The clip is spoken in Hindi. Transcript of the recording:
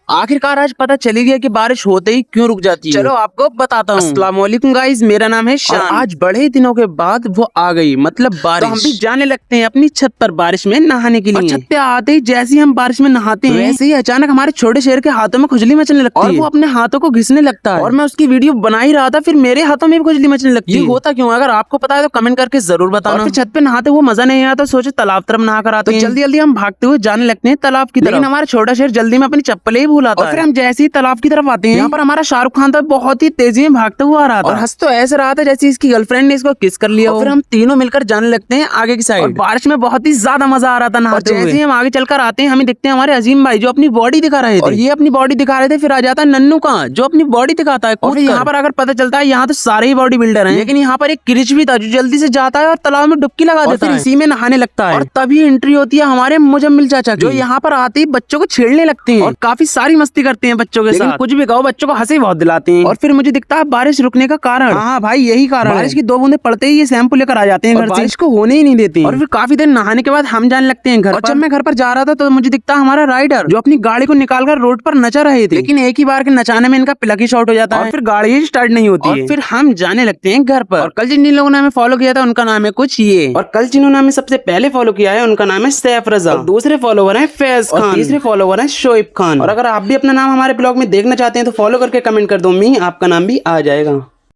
आखिरकार आज पता चली गया कि बारिश होते ही क्यों रुक जाती है। चलो आपको बताता हूँ। अस्सलाम वालेकुम गाइस, मेरा नाम है शान। आज बड़े दिनों के बाद वो आ गई, मतलब बारिश। तो हम भी जाने लगते हैं अपनी छत पर बारिश में नहाने के लिए। छत पे आते ही जैसे ही हम बारिश में नहाते हैं वैसे ही अचानक हमारे छोटे शेर के हाथों में खुजली मचने लगती है और वो अपने हाथों को घिसने लगता है। और मैं उसकी वीडियो बना ही रहा था, फिर मेरे हाथों में भी खुजली मचने लगती है। ये होता क्यों? अगर आपको पता है तो कमेंट करके जरूर बताना। फिर छत पे नहाते हुए मजा नहीं आता, सोचे तालाब तरफ नहा कर आते हैं। जल्दी जल्दी हम भागते हुए जाने लगते हैं तालाब की तरफ। लेकिन हमारा छोटा शेर जल्दी में अपनी चप्पल ही भूल आता है। फिर हम जैसे ही तालाब की तरफ आते हैं, यहाँ पर हमारा शाहरुख खान तो बहुत ही तेजी में भागते हुए आ रहा था और हंस तो ऐसे रहा था जैसे इसकी गर्लफ्रेंड ने इसको किस कर लिया हो। फिर हम तीनों मिलकर जाने लगते हैं आगे की साइड। बारिश में बहुत ही ज्यादा मजा आ रहा था नहाते हुए। जैसे ही हम आगे चलकर आते हैं, हमें दिखते हैं हमारे अजीम भाई जो अपनी बॉडी दिखा रहे थे और ये अपनी बॉडी दिखा रहे थे। फिर आ जाता है नन्नू का जो अपनी बॉडी दिखाता है। और यहाँ पर अगर पता चलता है यहाँ तो सारे ही बॉडी बिल्डर हैं, लेकिन यहाँ पर एक क्रिच भी था जो जल्दी से जाता है और तालाब में डुबकी लगा देता है, इसी में नहाने लगता है। और तभी एंट्री होती है हमारे मुजम्मिल चाचा की, जो यहाँ पर आते ही बच्चों को छेड़ने लगते हैं और काफी सारी मस्ती करते हैं बच्चों के साथ। कुछ भी कहो, बच्चों को हंसी बहुत दिलाते हैं। और फिर मुझे दिखता है बारिश रुकने का कारण। हाँ भाई, यही कारण। बारिश की 2 बूंदे पड़ते ही ये शैम्पू लेकर आ जाते हैं घर से, बारिश को होने ही नहीं देते। और फिर काफी देर नहाने के बाद हम जाने लगते हैं घर पर। जब मैं घर पर जा रहा था तो मुझे दिखता है हमारा राइडर जो अपनी गाड़ी को निकालकर रोड पर नचा रहे थे, लेकिन एक ही बार के नचाने में इनका प्लग ही शॉर्ट हो जाता है और फिर गाड़ी ही स्टार्ट नहीं होती है। फिर हम जाने लगते हैं घर पर। और कल जिन लोगों ने हमें फॉलो किया था उनका नाम है कुछ ये, और कल जिन्होंने हमें सबसे पहले फॉलो किया है उनका नाम है सैफ रजा, दूसरे फॉलोवर है फैज खान, तीसरे फॉलोवर है शोएब खान। और अगर आप भी अपना नाम हमारे ब्लॉग में देखना चाहते हैं तो फॉलो करके कमेंट कर दो, आपका नाम भी आ जाएगा।